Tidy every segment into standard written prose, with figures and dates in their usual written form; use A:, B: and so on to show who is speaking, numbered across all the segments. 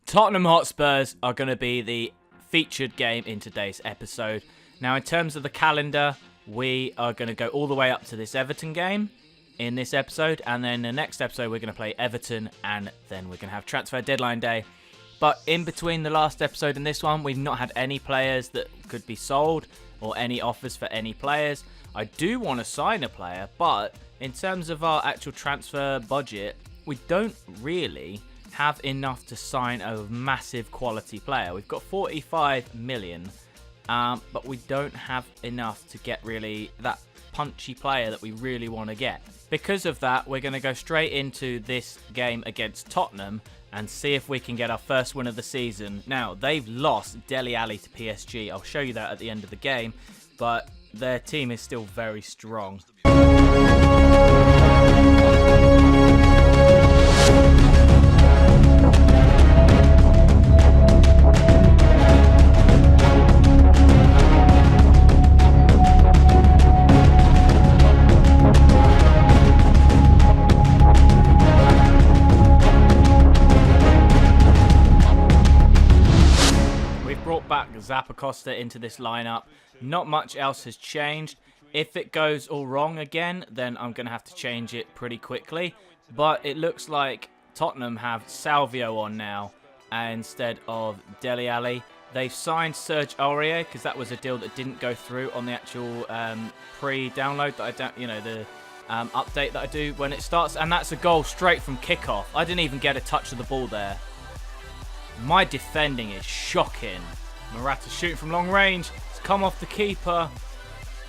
A: Tottenham Hotspurs are going to be the featured game in today's episode. Now, in terms of the calendar, we are going to go all the way up to this Everton game in this episode. And then the next episode, we're going to play Everton. And then we're going to have transfer deadline day. But in between the last episode and this one, we've not had any players that could be sold or any offers for any players. I do want to sign a player, but in terms of our actual transfer budget, we don't really have enough to sign a massive quality player. We've got 45 million, but we don't have enough to get really that punchy player that we really want to get. Because of that, we're going to go straight into this game against Tottenham and see if we can get our first win of the season. Now, they've lost Dele Alli to PSG. I'll show you that at the end of the game, but their team is still very strong. Zappacosta into this lineup. Not much else has changed. If it goes all wrong again, then I'm going to have to change it pretty quickly. But it looks like Tottenham have Salvio on now instead of Dele Alli. They've signed Serge Aurier because that was a deal that didn't go through on the actual pre-download that I don't, the update that I do when it starts. And that's a goal straight from kickoff. I didn't even get a touch of the ball there. My defending is shocking. Morata shooting from long range. It's come off the keeper.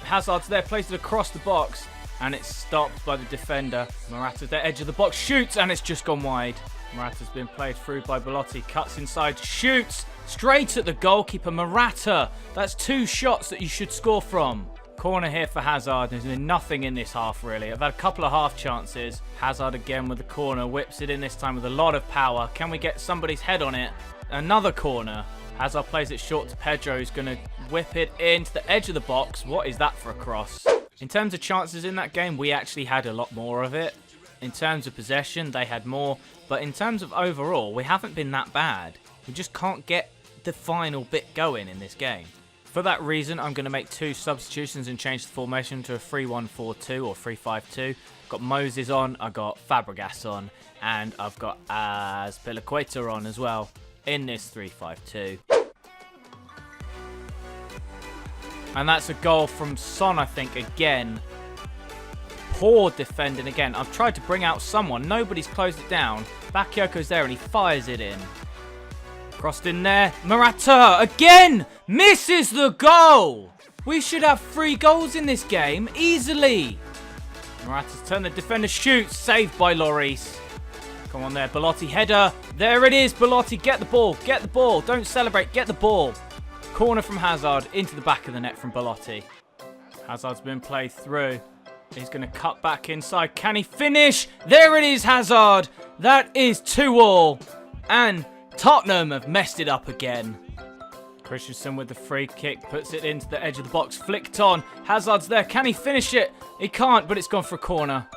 A: Hazard's there, plays it across the box, and it's stopped by the defender. Morata's there, edge of the box, shoots, and it's just gone wide. Morata's been played through by Belotti, cuts inside, shoots straight at the goalkeeper. Morata, that's 2 shots that you should score from. Corner here for Hazard. There's been nothing in this half, really. I've had a couple of half chances. Hazard again with the corner, whips it in this time with a lot of power. Can we get somebody's head on it? Another corner. Hazard plays it short to Pedro, who's going to whip it into the edge of the box. What is that for a cross? In terms of chances in that game, we actually had a lot more of it. In terms of possession, they had more. But in terms of overall, we haven't been that bad. We just can't get the final bit going in this game. For that reason, I'm going to make 2 substitutions and change the formation to a 3-1-4-2 or 3-5-2. Got Moses on, I've got Fabregas on, and I've got Azpilicueta on as well in this 3-5-2. And that's a goal from Son, I think, again. Poor defending again. I've tried to bring out someone. Nobody's closed it down. Bakayoko's there and he fires it in. Crossed in there. Morata again misses the goal. We should have 3 goals in this game easily. Morata's turned, the defender shoots. Saved by Lloris. Come on there, Belotti header. There it is, Belotti. Get the ball. Get the ball. Don't celebrate. Get the ball. Corner from Hazard into the back of the net from Belotti. Hazard's been played through. He's going to cut back inside. Can he finish? There it is, Hazard. That is 2-2. And Tottenham have messed it up again. Christensen with the free kick. Puts it into the edge of the box. Flicked on. Hazard's there. Can he finish it? He can't, but it's gone for a corner.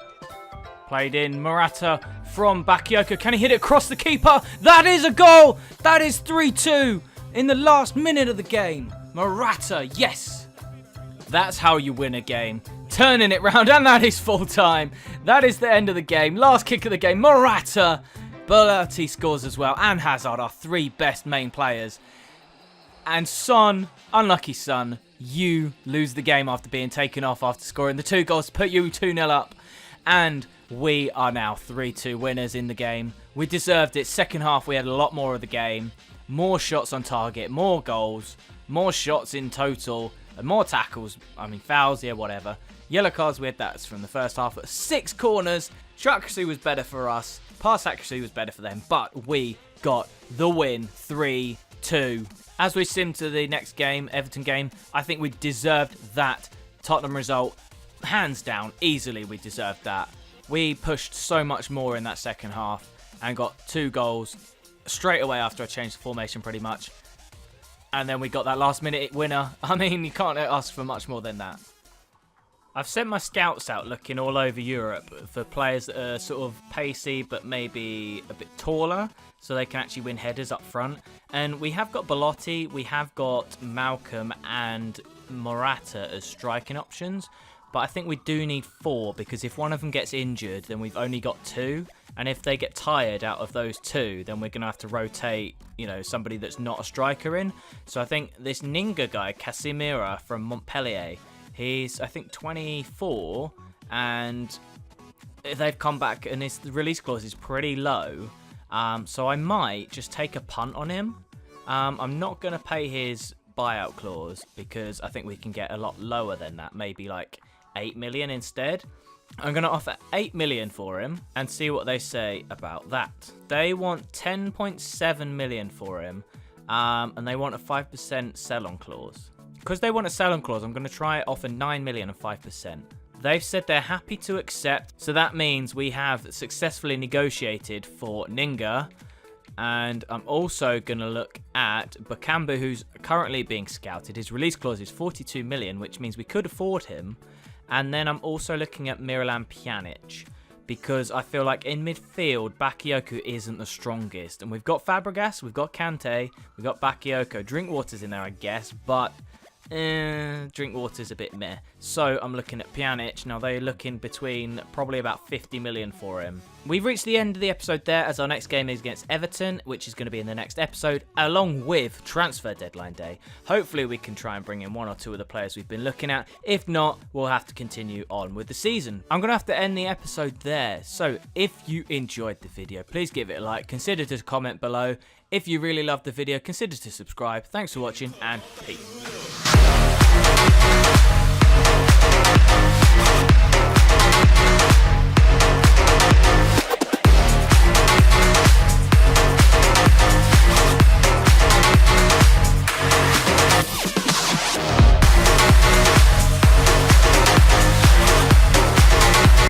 A: Played in. Morata from Bakayoko. Can he hit it across the keeper? That is a goal. That is 3-2 in the last minute of the game. Morata, yes. That's how you win a game. Turning it round, and that is full time. That is the end of the game. Last kick of the game. Morata. Belotti scores as well. And Hazard, our 3 best main players. And Son, unlucky Son, you lose the game after being taken off after scoring the 2 goals to put you 2-0 up. And we are now 3-2 winners in the game. We deserved it. Second half, we had a lot more of the game. More shots on target, more goals, more shots in total, and more tackles. I mean, fouls, yeah, whatever. Yellow cards, we had that from the first half. 6 corners. Shot accuracy was better for us. Pass accuracy was better for them. But we got the win, 3-2. As we sim to the next game, Everton game, I think we deserved that Tottenham result. Hands down, easily we deserved that. We pushed so much more in that second half and got 2 goals straight away after I changed the formation pretty much. And then we got that last minute winner. I mean, you can't ask for much more than that. I've sent my scouts out looking all over Europe for players that are sort of pacey but maybe a bit taller, so they can actually win headers up front. And we have got Belotti, we have got Malcolm and Morata as striking options, but I think we do need 4, because if one of them gets injured, then we've only got 2. And if they get tired out of those 2, then we're going to have to rotate, you know, somebody that's not a striker in. So I think this Ninga guy, Casemiro from Montpellier, he's, I think, 24, and they've come back, and his release clause is pretty low. So I might just take a punt on him. I'm not going to pay his buyout clause, because I think we can get a lot lower than that, maybe like 8 million instead. I'm going to offer 8 million for him and see what they say about that. They want 10.7 million for him, and they want a 5% sell-on clause. Because they want a sell-on clause, I'm going to try offer 9 million and 5%. They've said they're happy to accept, so that means we have successfully negotiated for Ninga. And I'm also going to look at Bakambu, who's currently being scouted. His release clause is 42 million, which means we could afford him. And then I'm also looking at Miralem Pjanic, because I feel like in midfield, Bakayoko isn't the strongest. And we've got Fabregas, we've got Kante, we've got Bakayoko. Drinkwater's in there, I guess, but Drinkwater's a bit meh. So I'm looking at Pjanic. Now they're looking between probably about 50 million for him. We've reached the end of the episode there, as our next game is against Everton, which is going to be in the next episode, along with transfer deadline day. Hopefully we can try and bring in 1 or 2 of the players we've been looking at. If not, we'll have to continue on with the season. I'm going to have to end the episode there. So if you enjoyed the video, please give it a like. Consider to comment below. If you really loved the video, consider to subscribe. Thanks for watching, and peace.